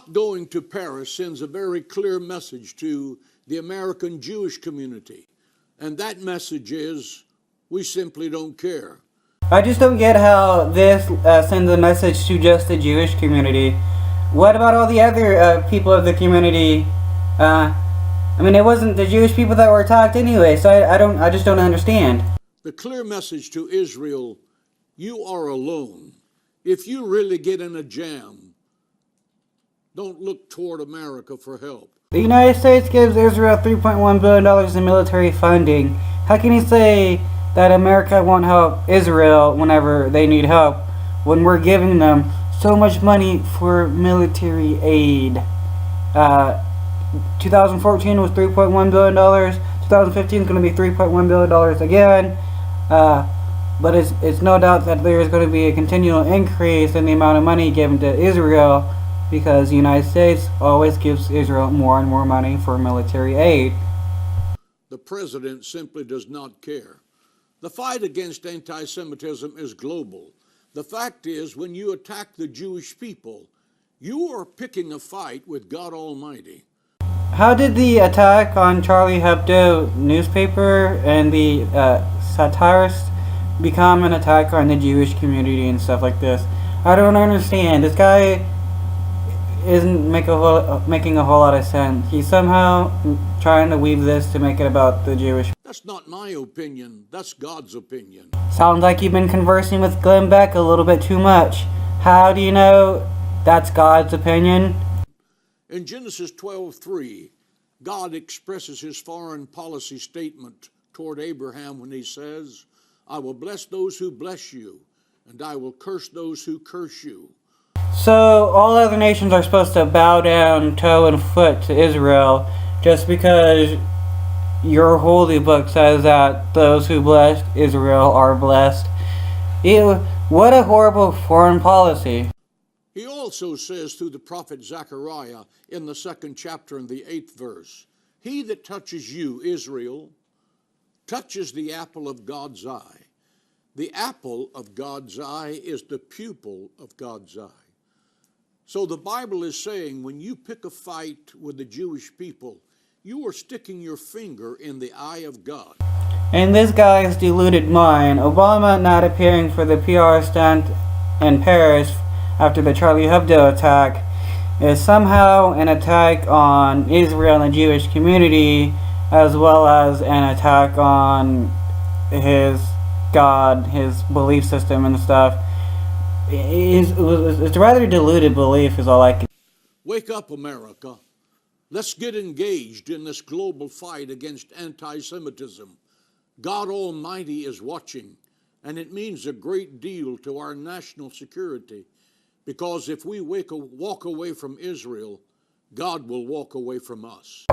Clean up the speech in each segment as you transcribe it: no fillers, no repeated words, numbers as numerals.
not going to Paris sends a very clear message to the American Jewish community. And that message is, we simply don't care. I just don't get how this sends a message to just the Jewish community. What about all the other people of the community? I mean, it wasn't the Jewish people that were attacked anyway, so I just don't understand. The clear message to Israel, you are alone. If you really get in a jam, don't look toward America for help. The United States gives Israel $3.1 billion in military funding. How can you say that America won't help Israel whenever they need help when we're giving them so much money for military aid? 2014 was $3.1 billion. 2015 is going to be $3.1 billion again. But it's no doubt that there is going to be a continual increase in the amount of money given to Israel, because the United States always gives Israel more and more money for military aid. The president simply does not care. The fight against anti-Semitism is global. The fact is, when you attack the Jewish people, you are picking a fight with God Almighty. How did the attack on Charlie Hebdo newspaper and the satirist become an attack on the Jewish community and stuff like this? I don't understand. This guy isn't making a whole lot of sense. He's somehow trying to weave this to make it about the Jewish. That's not my opinion. That's God's opinion. Sounds like you've been conversing with Glenn Beck a little bit too much. How do you know that's God's opinion? In Genesis 12:3, God expresses his foreign policy statement toward Abraham when he says, I will bless those who bless you, and I will curse those who curse you. So all other nations are supposed to bow down toe and foot to Israel just because your holy book says that those who bless Israel are blessed. Ew, what a horrible foreign policy. He also says through the prophet Zechariah in the 2nd chapter and the 8th verse, he that touches you, Israel, touches the apple of God's eye. The apple of God's eye is the pupil of God's eye. So the Bible is saying when you pick a fight with the Jewish people, you are sticking your finger in the eye of God. In this guy's deluded mind, Obama not appearing for the PR stunt in Paris after the Charlie Hebdo attack is somehow an attack on Israel and the Jewish community, as well as an attack on his God, his belief system and stuff. It's a rather deluded belief is all I can. Wake up, America. Let's get engaged in this global fight against anti-Semitism. God Almighty is watching, and it means a great deal to our national security, because if we walk away from Israel, God will walk away from us.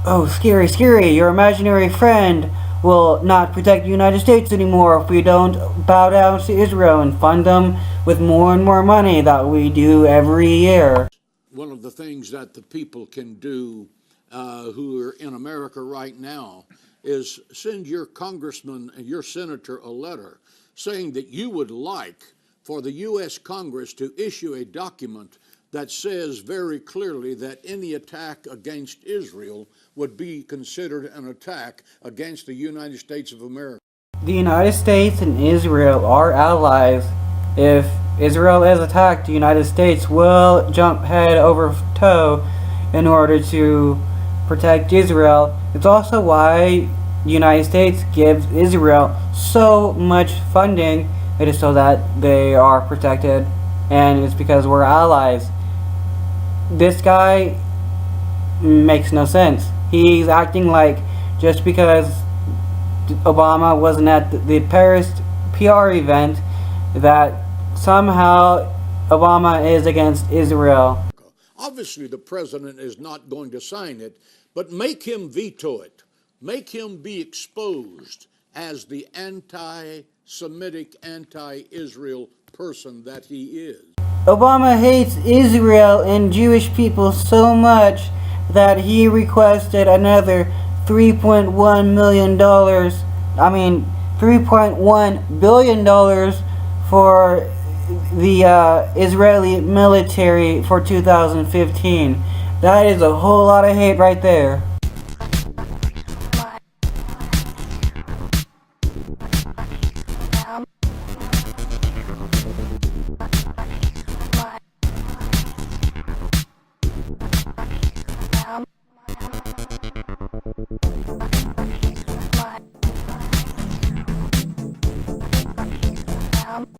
Oh, scary, scary. Your imaginary friend will not protect the United States anymore if we don't bow down to Israel and fund them with more and more money that we do every year. One of the things that the people can do who are in America right now is send your congressman and your senator a letter saying that you would like for the U.S. Congress to issue a document that says very clearly that any attack against Israel would be considered an attack against the United States of America. The United States and Israel are allies. If Israel is attacked, the United States will jump head over toe in order to protect Israel. It's also why the United States gives Israel so much funding. It is so that they are protected, and it's because we're allies. This guy makes no sense. He's acting like just because Obama wasn't at the Paris PR event that somehow Obama is against Israel. Obviously, the president is not going to sign it, but make him veto it. Make him be exposed as the anti-Semitic, anti-Israel person that he is. Obama hates Israel and Jewish people so much that he requested another $3.1 billion for the Israeli military for 2015. That is a whole lot of hate right there.